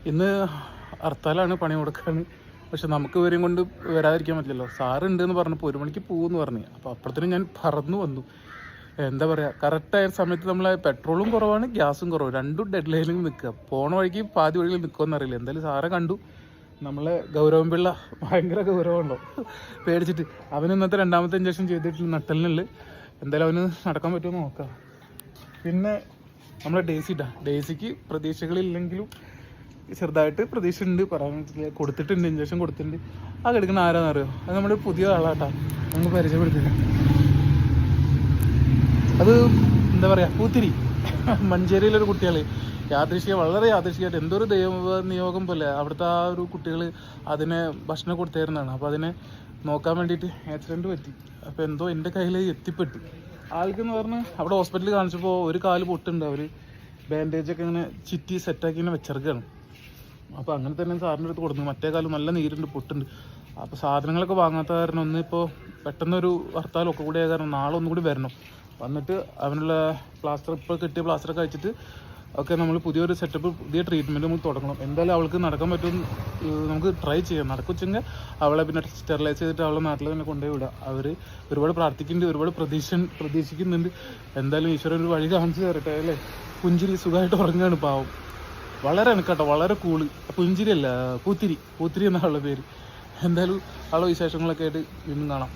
ഇന്ന് ഹർത്താലാണ്, പണി കൊടുക്കാണ്. പക്ഷെ നമുക്ക് ഇവരെയും കൊണ്ട് വരാതിരിക്കാൻ പറ്റില്ലല്ലോ. സാറ് ഉണ്ടെന്ന് പറഞ്ഞപ്പോൾ 1 മണിക്ക് പോകുമെന്ന് പറഞ്ഞു. അപ്പോൾ അപ്പോഴത്തേനും ഞാൻ പറന്നു വന്നു. എന്താ പറയുക, കറക്റ്റായ സമയത്ത് നമ്മളെ പെട്രോളും കുറവാണ്, ഗ്യാസും കുറവ്, രണ്ടും ഡെഡ് ലൈനിൽ നിൽക്കുക. പോണ വഴിക്ക് പാതി വഴിയിൽ നിൽക്കുമെന്ന് അറിയില്ല. എന്തായാലും സാറെ കണ്ടു. നമ്മളെ ഗൗരവം പിള്ള ഭയങ്കര ഗൗരവമുണ്ടോ പേടിച്ചിട്ട് അവന് ഇന്നത്തെ 2ാമത്തെ ഇഞ്ചക്ഷൻ ചെയ്തിട്ടില്ല നട്ടലിനുള്ളിൽ. എന്തായാലും അവന് നടക്കാൻ പറ്റുമോ നോക്കാം. പിന്നെ നമ്മളെ ഡേസിക്ക് പ്രതീക്ഷകളില്ലെങ്കിലും ചെറുതായിട്ട് പ്രതീക്ഷ ഉണ്ട്. പറയാൻ പറ്റില്ല. കൊടുത്തിട്ടുണ്ട്, ഇഞ്ചക്ഷൻ കൊടുത്തിട്ടുണ്ട്. ആ കിടക്കുന്ന ആരാന്നറിയോ? അത് നമ്മുടെ പുതിയ ആളാട്ടാ, നമുക്ക് പരിചയപ്പെടുത്തില്ല. അത് എന്താ പറയുക, പൂത്തിരി മഞ്ചേരിയിലൊരു കുട്ടികൾ വളരെ യാദൃശ്ചികമായിട്ട് എന്തൊരു ദൈവ നിയോഗം പോലെ അവിടുത്തെ ആ ഒരു കുട്ടികൾ അതിനെ ഭക്ഷണം കൊടുത്തായിരുന്നതാണ്. അപ്പോൾ അതിനെ നോക്കാൻ വേണ്ടിയിട്ട് ആക്സിഡൻറ്റ് പറ്റി. അപ്പോൾ എന്തോ എൻ്റെ കയ്യിൽ എത്തിപ്പെട്ടു. ആൾക്കെന്ന് പറഞ്ഞാൽ അവിടെ ഹോസ്പിറ്റലിൽ കാണിച്ചപ്പോൾ ഒരു കാല് പൊട്ടുണ്ട്. അവർ ബാൻഡേജൊക്കെ ഇങ്ങനെ ചുറ്റി സെറ്റാക്കി ഇങ്ങനെ വെച്ചിറക്കുകയാണ്. അപ്പോൾ അങ്ങനെ തന്നെ സാറിൻ്റെ അടുത്ത് കൊടുത്തു. മറ്റേ കാലം നല്ല നീരുണ്ട്, പൊട്ടുണ്ട്. അപ്പോൾ സാധനങ്ങളൊക്കെ വാങ്ങാത്ത കാരണം ഒന്നിപ്പോൾ പെട്ടെന്നൊരു ഹർത്താലൊക്കെ കൂടി ആയ കാരണം നാളെ ഒന്നും കൂടി വരണം. വന്നിട്ട് അവനുള്ള പ്ലാസ്റ്റർ, ഇപ്പോൾ കിട്ടിയ പ്ലാസ്റ്ററൊക്കെ അയച്ചിട്ട് ഒക്കെ നമ്മൾ പുതിയൊരു സെറ്റപ്പ്, പുതിയ ട്രീറ്റ്മെൻറ്റ് നമുക്ക് തുടങ്ങണം. എന്തായാലും അവൾക്ക് നടക്കാൻ പറ്റും, നമുക്ക് ട്രൈ ചെയ്യാം. നടക്കുവെച്ചെങ്കിൽ അവളെ പിന്നെ സ്റ്റെറിലൈസ് ചെയ്തിട്ട് അവളെ നാട്ടിൽ തന്നെ കൊണ്ടുപോയി വിടാം. അവർ ഒരുപാട് പ്രാർത്ഥിക്കുന്നുണ്ട്, ഒരുപാട് പ്രതീക്ഷിക്കുന്നുണ്ട്. എന്തായാലും ഈശ്വരൻ ഒരു വഴി കാണിച്ചു തരട്ടെ അല്ലേ. പുഞ്ചിരി സുഖമായിട്ട് ഉറങ്ങുകയാണ് പാവം. വളരെ എനക്കാട്ടോ, വളരെ കൂള്. പുഞ്ചിരി അല്ല, പൂത്തിരി എന്നാണ് അവളുടെ പേര്. എന്തായാലും അവളെ വിശേഷങ്ങളൊക്കെ ആയിട്ട് വീണ്ടും കാണാം.